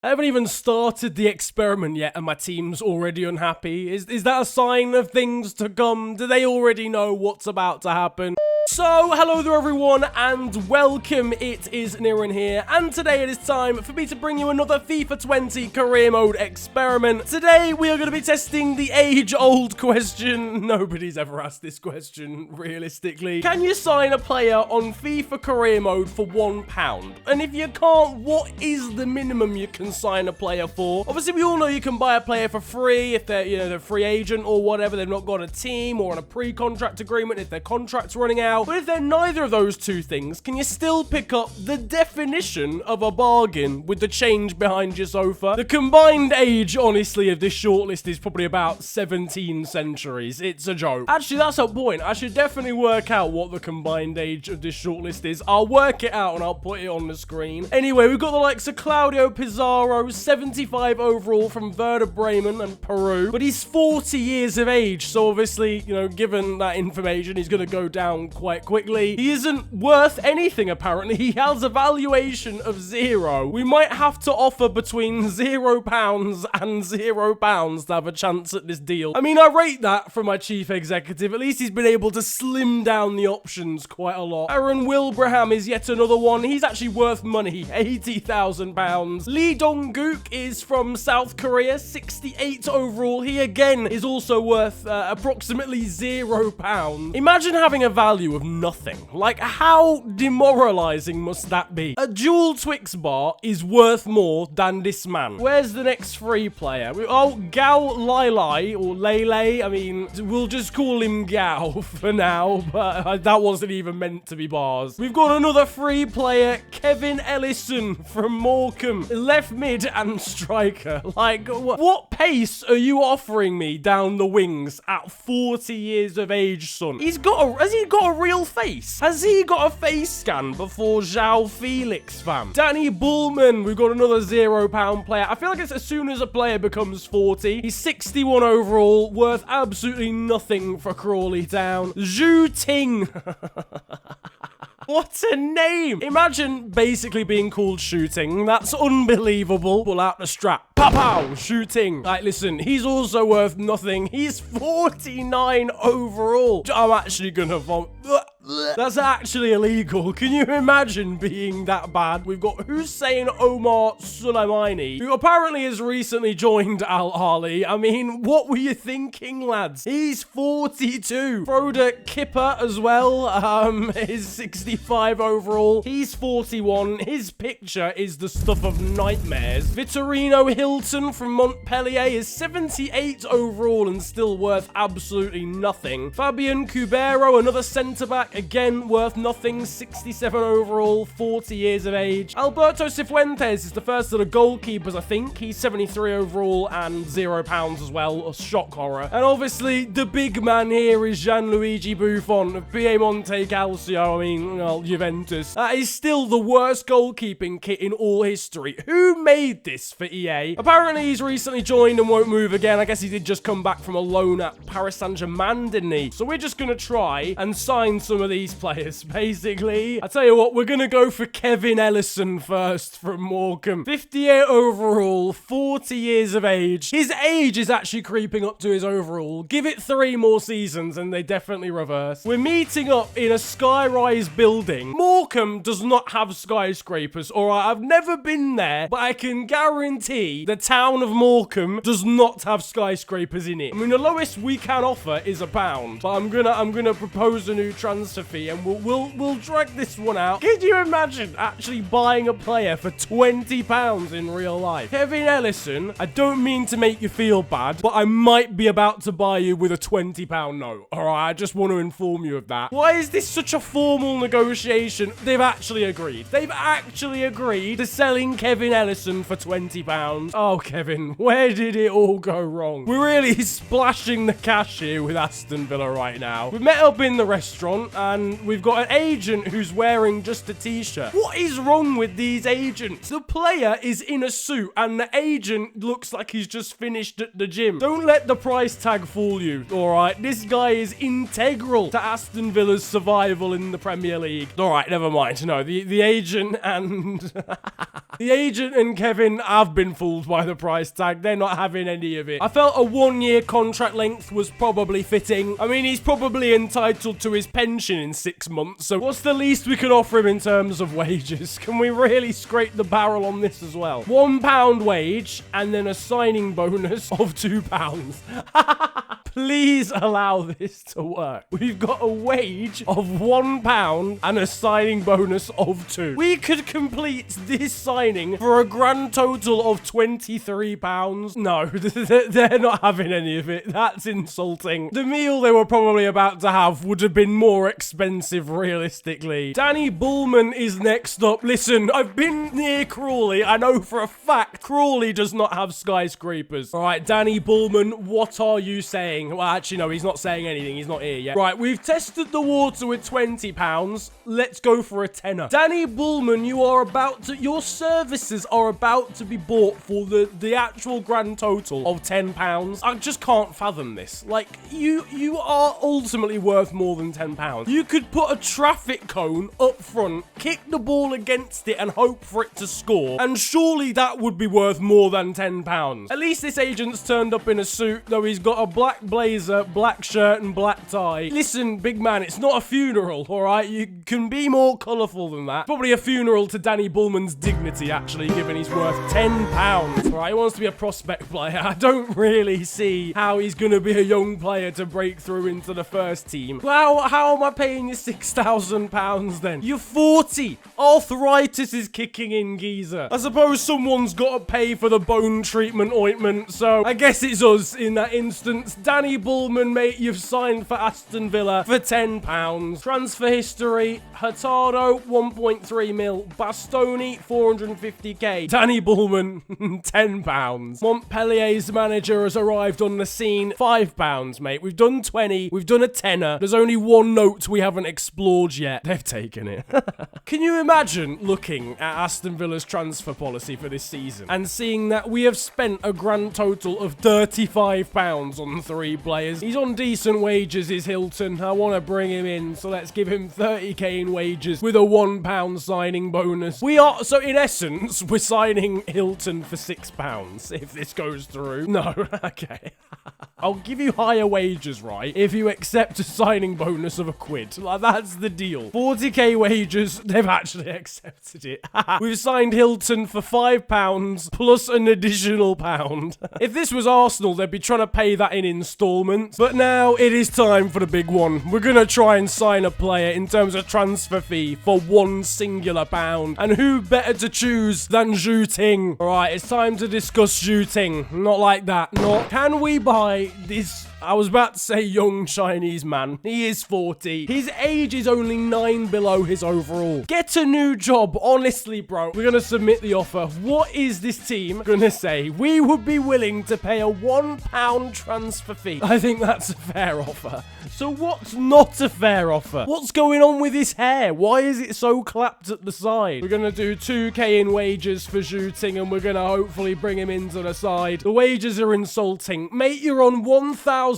I haven't even started the experiment yet and my team's already unhappy. Is that a sign of things to come? Do they already know what's about to happen? So, hello there everyone, and welcome. It is Niran here, and today it is time for me to bring you another FIFA 20 career mode experiment. Today, we are going to be testing the age-old question. Nobody's ever asked this question, realistically. Can you sign a player on FIFA career mode for £1? And if you can't, what is the minimum you can sign a player for? Obviously, we all know you can buy a player for free if they're, they're a free agent or whatever, they've not got a team or on a pre-contract agreement if their contract's running out. But if they're neither of those two things, can you still pick up the definition of a bargain with the change behind your sofa? The combined age, honestly, of this shortlist is probably about 17 centuries. It's a joke. Actually, that's a point. I should definitely work out what the combined age of this shortlist is. I'll work it out and I'll put it on the screen. Anyway, we've got the likes of Claudio, Pizarro, 75 overall from Werder Bremen and Peru. But he's 40 years of age, so obviously, given that information, he's going to go down quite quickly. He isn't worth anything, apparently. He has a valuation of 0. We might have to offer between £0 and £0 to have a chance at this deal. I mean, I rate that for my chief executive. At least he's been able to slim down the options quite a lot. Aaron Wilbraham is yet another one. He's actually worth money, £80,000. Lee Dong-gook is from South Korea, 68 overall. He again is also worth approximately £0. Imagine having a value of nothing. Like, how demoralizing must that be? A dual Twix bar is worth more than this man. Where's the next free player? Gao Lai or Lele. I mean, we'll just call him Gao for now, but that wasn't even meant to be bars. We've got another free player, Kevin Ellison from Morecambe, left mid and striker. Like, what pace are you offering me down the wings at 40 years of age, son? Has he got a real face? Has he got a face scan before João Felix, fam? Danny Bullman, we've got another £0 player. I feel like it's as soon as a player becomes 40. He's 61 overall, worth absolutely nothing for Crawley Town. Zhu Ting. What a name! Imagine basically being called Shooting. That's unbelievable. Pull out the strap. Pow pow! Shooting. Like, listen, he's also worth nothing. He's 49 overall. I'm actually gonna vomit. That's actually illegal. Can you imagine being that bad? We've got Hussein Omatsu, who apparently has recently joined Al Ahly. I mean, what were you thinking, lads? He's 42. Frode Kipper as well is 65 overall. He's 41. His picture is the stuff of nightmares. Vitorino Hilton from Montpellier is 78 overall and still worth absolutely nothing. Fabian Cubero, another centre-back, again worth nothing, 67 overall, 40 years of age. Alberto Cifuentes is the first of the goalkeepers, I think. He's 73 overall and £0 as well, a shock horror. And obviously, the big man here is Gianluigi Buffon of Piemonte Calcio, I mean, well, Juventus. That is still the worst goalkeeping kit in all history. Who made this for EA? Apparently, he's recently joined and won't move again. I guess he did just come back from a loan at Paris Saint-Germain, didn't he? So we're just going to try and sign some of these players, basically. I tell you what, we're gonna go for Kevin Ellison first from Morecambe. 58 overall, 40 years of age. His age is actually creeping up to his overall. Give it 3 more seasons and they definitely reverse. We're meeting up in a sky-rise building. Morecambe does not have skyscrapers, alright? I've never been there, but I can guarantee the town of Morecambe does not have skyscrapers in it. I mean, the lowest we can offer is £1, but I'm gonna propose a new transfer fee and we'll drag this one out. Can you imagine actually buying a player for £20 in real life? Kevin Ellison, I don't mean to make you feel bad, but I might be about to buy you with a £20 note. Alright, I just want to inform you of that. Why is this such a formal negotiation? They've actually agreed. They've actually agreed to selling Kevin Ellison for £20. Oh, Kevin, where did it all go wrong? We're really splashing the cash here with Aston Villa right now. We've met up in the restaurant. and we've got an agent who's wearing just a t-shirt. What is wrong with these agents? The player is in a suit, and the agent looks like he's just finished at the gym. Don't let the price tag fool you, all right? This guy is integral to Aston Villa's survival in the Premier League. All right, never mind. No, the agent and... the agent and Kevin have been fooled by the price tag. They're not having any of it. I felt a 1-year contract length was probably fitting. I mean, he's probably entitled to his pension in 6 months, so what's the least we could offer him in terms of wages? Can we really scrape the barrel on this as well? £1 wage and then a signing bonus of £2. Please allow this to work. We've got a wage of £1 and a signing bonus of £2. We could complete this signing for a grand total of £23. No, they're not having any of it. That's insulting. The meal they were probably about to have would have been more expensive, realistically. Danny Bullman is next up. Listen, I've been near Crawley. I know for a fact Crawley does not have skyscrapers. All right, Danny Bullman, what are you saying? Well, actually, no, he's not saying anything. He's not here yet. Right, we've tested the water with £20. Let's go for a tenner. Danny Bullman, your services are about to be bought for the actual grand total of £10. I just can't fathom this. Like, you are ultimately worth more than £10. You could put a traffic cone up front, kick the ball against it and hope for it to score, and surely that would be worth more than £10. At least this agent's turned up in a suit, though he's got a black blazer, black shirt and black tie. Listen, big man, it's not a funeral, all right? You can be more colourful than that. Probably a funeral to Danny Bullman's dignity, actually, given he's worth £10. All right, he wants to be a prospect player. I don't really see how he's going to be a young player to break through into the first team. Well, how am I paying you £6,000 then? You're 40. Arthritis is kicking in, geezer. I suppose someone's got to pay for the bone treatment ointment, so I guess it's us in that instance. Danny Bullman, mate, you've signed for Aston Villa for £10. Transfer history, Hurtado, 1.3 mil. Bastoni, 450k. Danny Bullman, £10. Montpellier's manager has arrived on the scene, £5, mate. We've done 20, we've done a tenner. There's only one note we haven't explored yet. They've taken it. Can you imagine looking at Aston Villa's transfer policy for this season and seeing that we have spent a grand total of £35 on 3 players? He's on decent wages, is Hilton. I want to bring him in, so let's give him 30k in wages with a £1 signing bonus. So in essence, we're signing Hilton for £6 if this goes through. No, okay. I'll give you higher wages, right, if you accept a signing bonus of £1. Like, that's the deal. 40k wages, they've actually accepted it. We've signed Hilton for £5 plus an additional £1. If this was Arsenal, they'd be trying to pay that in installments. But now it is time for the big one. We're going to try and sign a player in terms of transfer fee for £1 singular. And who better to choose than Zhu Ting? All right, it's time to discuss Zhu Ting. Not like that. Not. Can we buy this? I was about to say young Chinese man. He is 40. His age is only 9 below his overall. Get a new job, honestly, bro. We're going to submit the offer. What is this team going to say? We would be willing to pay a £1 transfer fee. I think that's a fair offer. So what's not a fair offer? What's going on with his hair? Why is it so clapped at the side? We're going to do 2k in wages for Zhu Ting, and we're going to hopefully bring him into the side. The wages are insulting. Mate, you're on 1,000.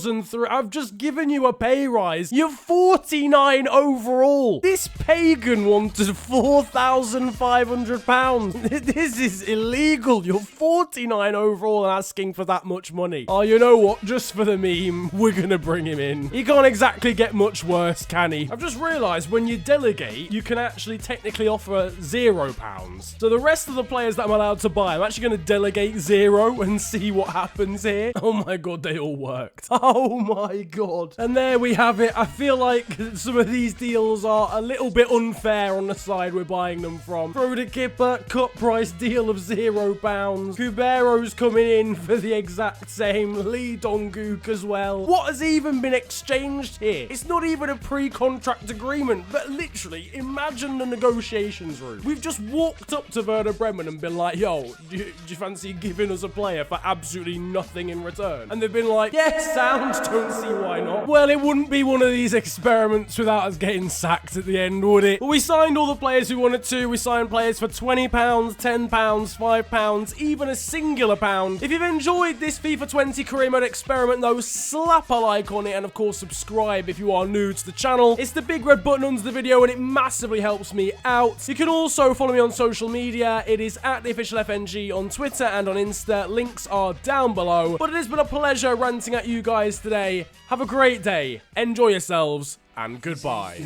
I've just given you a pay rise. You're 49 overall. This pagan wanted £4,500. This is illegal. You're 49 overall and asking for that much money. Oh, you know what? Just for the meme, we're gonna bring him in. He can't exactly get much worse, can he? I've just realized when you delegate, you can actually technically offer £0. So the rest of the players that I'm allowed to buy, I'm actually gonna delegate 0 and see what happens here. Oh my God, they all worked. Oh my God. And there we have it. I feel like some of these deals are a little bit unfair on the side we're buying them from. Froda Kipper, cut price deal of £0. Kubero's coming in for the exact same. Lee Dong-gook as well. What has even been exchanged here? It's not even a pre-contract agreement, but literally, imagine the negotiations room. We've just walked up to Werder Bremen and been like, yo, do you fancy giving us a player for absolutely nothing in return? And they've been like, yes, Sam. Don't see why not. Well, it wouldn't be one of these experiments without us getting sacked at the end, would it? But we signed all the players we wanted to. We signed players for £20, £10, £5, even a singular pound. If you've enjoyed this FIFA 20 career mode experiment though, slap a like on it, and of course subscribe if you are new to the channel. It's the big red button under the video and it massively helps me out. You can also follow me on social media. It is at the official FNG on Twitter and on Insta. Links are down below. But it has been a pleasure ranting at you guys today. Have a great day, enjoy yourselves, and goodbye.